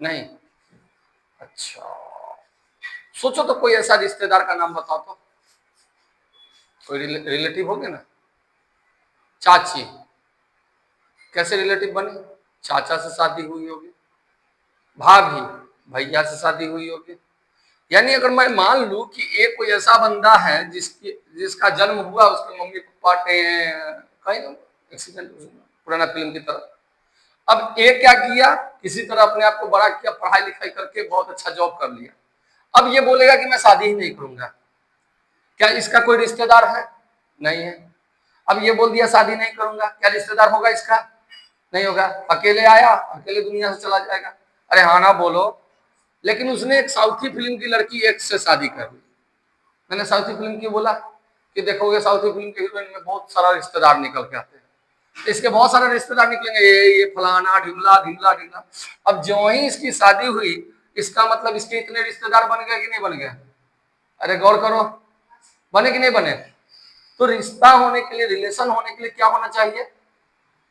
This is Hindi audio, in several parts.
नहीं। अच्छा, सोचो तो कोई ऐसा रिश्तेदार का नाम बताओ तो, कोई रिलेटिव होगे ना। चाची, कैसे रिलेटिव बने? चाचा से शादी हुई होगी, भाभी भैया से शादी हुई होगी। यानी अगर मैं मान लूं कि एक कोई ऐसा बंदा है जिसका जन्म हुआ, उसके मम्मी पापा कहीं ना एक्सीडेंट, पुराना फिल्म की तरह। अब एक क्या किया, किसी तरह अपने आप को बड़ा किया, पढ़ाई लिखाई करके बहुत अच्छा जॉब कर लिया। अब ये बोलेगा कि मैं शादी ही नहीं करूंगा, क्या इसका कोई रिश्तेदार है? नहीं है। अब ये बोल दिया शादी नहीं करूंगा, क्या रिश्तेदार होगा इसका? नहीं होगा। अकेले आया, अकेले दुनिया से चला जाएगा। अरे हाँ ना बोलो। लेकिन उसने एक साउथी फिल्म की लड़की एक्स से शादी कर ली। मैंने साउथी फिल्म की बोला कि देखोगे साउथी फिल्म के हीरोइन में बहुत सारा रिश्तेदार निकल के आते हैं, इसके बहुत सारे रिश्तेदार निकलेंगे, ये फलाना ढिमला ढिमला ढिमला। अब जो ही इसकी शादी हुई, इसका मतलब इसके इतने रिश्तेदार बन गए कि नहीं बन गए? अरे गौर करो, बने कि नहीं बने? तो रिश्ता होने के लिए, रिलेशन होने के लिए क्या होना चाहिए?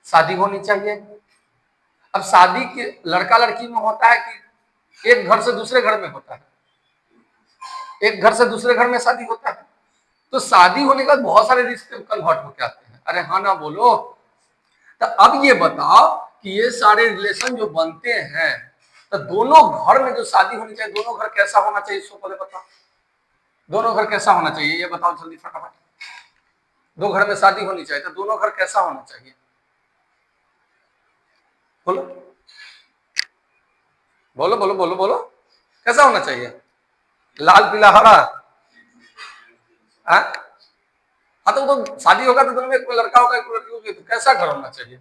शादी होनी चाहिए। अब शादी के लड़का लड़की में होता है कि एक घर से दूसरे घर में होता है, एक घर से दूसरे घर में शादी होता है। तो शादी होने के बाद बहुत सारे रिश्ते कन्वर्ट होकर आते हैं। अरे हाँ ना बोलो। तो अब ये बताओ कि ये सारे रिलेशन जो बनते हैं, तो दोनों घर में जो शादी होनी चाहिए, दोनों घर कैसा होना चाहिए, इसको पहले बताओ। दोनों घर कैसा होना चाहिए ये बताओ जल्दी फटाफट। दो घर में शादी होनी चाहिए तो दोनों घर कैसा होना चाहिए, बोलो बोलो बोलो बोलो बोलो। कैसा होना चाहिए? लाल पीला हरा? हाँ, तो शादी होगा तो दोनों में कोई लड़का होगा, कोई लड़की होगी, तो कैसा घर होना चाहिए?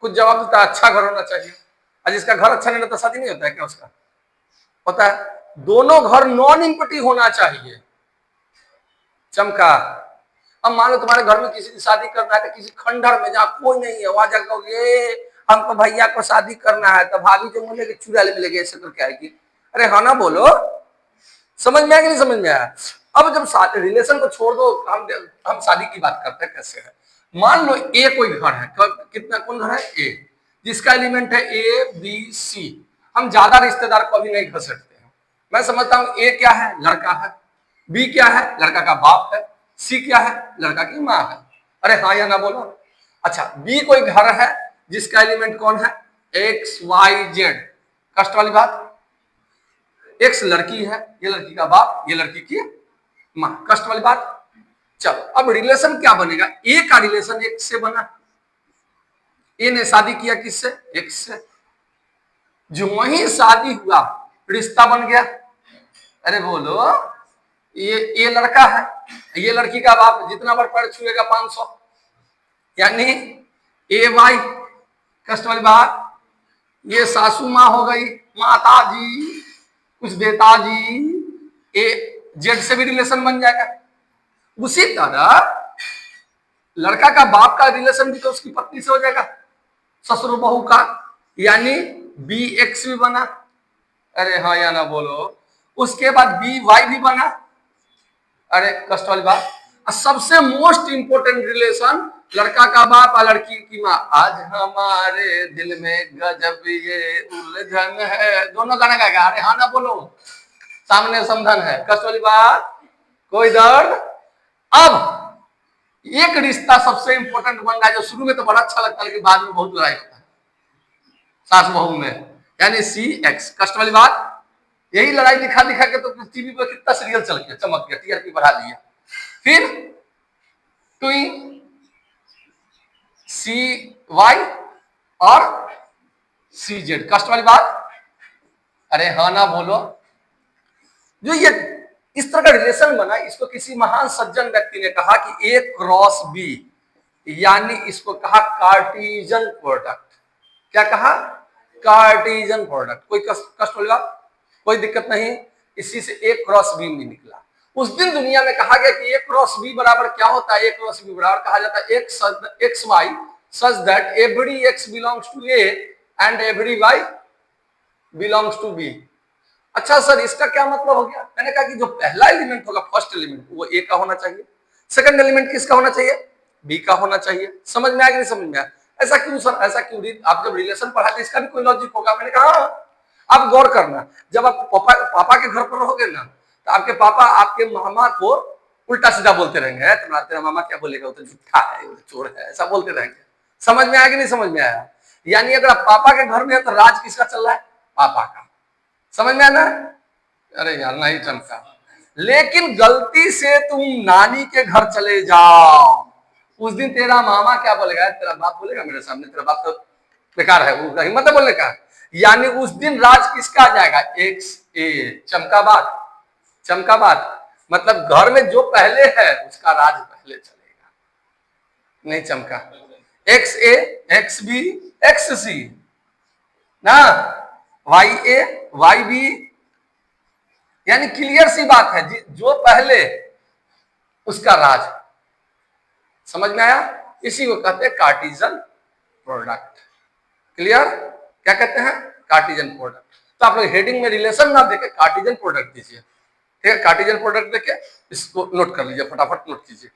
कुछ जवाब देता है अच्छा घर होना चाहिए। और जिसका घर अच्छा नहीं रहता शादी नहीं होता है क्या उसका? होता है। दोनों घर नॉन इम्पटी होना चाहिए। चमका। अब मान लो तुम्हारे घर में किसी की शादी करना है, तो किसी खंडहर में जहाँ कोई नहीं है वहां जाकर कहोगे हमको भैया को शादी करना है, तो भाभी जो मिलेगी चूड़ा ले मिलेगी, ऐसे करके आएगी। अरे हाँ ना बोलो। समझ में आया कि नहीं समझ में आया? अब जब रिलेशन को छोड़ दो, हम शादी की बात करते हैं कैसे है। मान लो ए कोई घर है, कितना कौन घर है? ए, जिसका एलिमेंट है ए बी सी। हम ज्यादा रिश्तेदार को अभी नहीं घसटते हैं। मैं समझता हूं ए क्या है? लड़का है। बी क्या है? लड़का का बाप है। सी क्या है? लड़का की माँ है। अरे हाँ या ना बोलो। अच्छा, बी कोई घर है जिसका एलिमेंट कौन है? X y z. कष्ट वाली बात। एक्स लड़की है, ये लड़की का बाप, ये लड़की की माँ। कष्ट वाली बात। चलो अब रिलेशन क्या बनेगा? ए का रिलेशन एक्स से बना। ए ने शादी किया किससे? एक्स से। जो वही शादी हुआ, रिश्ता बन गया। अरे बोलो, ये लड़का है, ये लड़की का बाप, जितना बार पैर छुएगा 500, यानी ए वाई। कष्ट वाली बात। ये सासू माँ हो गई, माता जी, कुछ देता जी। ए जेड से भी रिलेशन बन जाएगा। उसी तरह लड़का का बाप का रिलेशन भी तो उसकी पत्नी से हो जाएगा, ससुर बहू का, यानी बी एक्स भी बना। अरे हाँ या ना बोलो। उसके बाद बी वाई भी बना। अरे कष्ट वाली बात। सबसे मोस्ट इंपोर्टेंट रिलेशन लड़का का बाप और लड़की की माँ। आज हमारे दिल में गजब ये उलझन है, दोनों गाना गाएगा। अरे हाँ ना बोलो। सामने समधन है। कष्ट वाली बात, कोई दर्द। अब एक रिश्ता सबसे इंपॉर्टेंट बन रहा है, जो शुरू में तो बड़ा अच्छा लगता है लेकिन बाद में बहुत लड़ाई होता है सास बहू में, यानी सी एक्स। कष्ट वाली बात। यही लड़ाई दिखा दिखा के तो टीवी पर कितना सीरियल चल गया, चमक गया, टीआरपी बढ़ा लिया। फिर ट्विन सी वाई और सी जेड। कष्ट वाली बात। अरे हाँ ना बोलो। जो ये इस तरह का रिलेशन बना, इसको किसी महान सज्जन व्यक्ति ने कहा कि ए क्रॉस बी, यानी इसको कहा कार्टेशियन प्रोडक्ट। क्या कहा? Cartesian product. कोई कष्ट वाली बात? कोई दिक्कत नहीं। इसी से ए क्रॉस बी में निकला। उस दिन दुनिया में कहा गया कि ए क्रॉस बी बराबर क्या होता है? ए क्रॉस बी बराबर कहा जाता है x y such that every x belongs to A and every y belongs to B. अच्छा सर, इसका क्या मतलब हो गया? मैंने कहा कि जो पहला एलिमेंट होगा, फर्स्ट एलिमेंट, वो ए का होना चाहिए। सेकंड एलिमेंट किसका होना चाहिए? बी का होना चाहिए। समझ में आया कि नहीं समझ में आया? ऐसा क्यों सर, ऐसा क्यों? आप जब रिलेशन पढ़ाते इसका भी कोई लॉजिक होगा। मैंने कहा आप गौर करना, जब आप पापा के घर पर रहोगे ना, तो आपके पापा आपके मामा को उल्टा सीधा बोलते रहेंगे, है तुम्हारा तेरा मामा क्या बोलेगा, वो तो झूठा है, वो तो चोर है, ऐसा बोलते रहेंगे। समझ में आया कि नहीं समझ में आया? यानी अगर आप पापा के घर में है तो राज किसका चल रहा है? पापा का। समझ में आना? अरे यार नहीं चमका। लेकिन गलती से तुम नानी के घर चले जाओ, उस दिन तेरा मामा क्या बोलेगा? तेरा बाप बोलेगा मेरे सामने तेरा बाप तो बेकार है, वो हिम्मत है बोलने का। यानी उस दिन राज किसका आ जाएगा? एक्स ए। चमका बात? चमका बात? मतलब घर में जो पहले है उसका राज पहले चलेगा। नहीं चमका? एक्स ए, एक्स बी, एक्स सी ना, वाई ए, वाई बी। यानी क्लियर सी बात है, जो पहले उसका राज। समझ में आया? इसी को कहते हैं कार्टेशियन प्रोडक्ट। क्लियर? क्या कहते हैं? Cartesian product. तो आप लोग हेडिंग में रिलेशन ना देके कार्टेशियन प्रोडक्ट दीजिए, ठीक है? कार्टेशियन प्रोडक्ट देके इसको नोट कर लीजिए, फटाफट नोट कीजिए।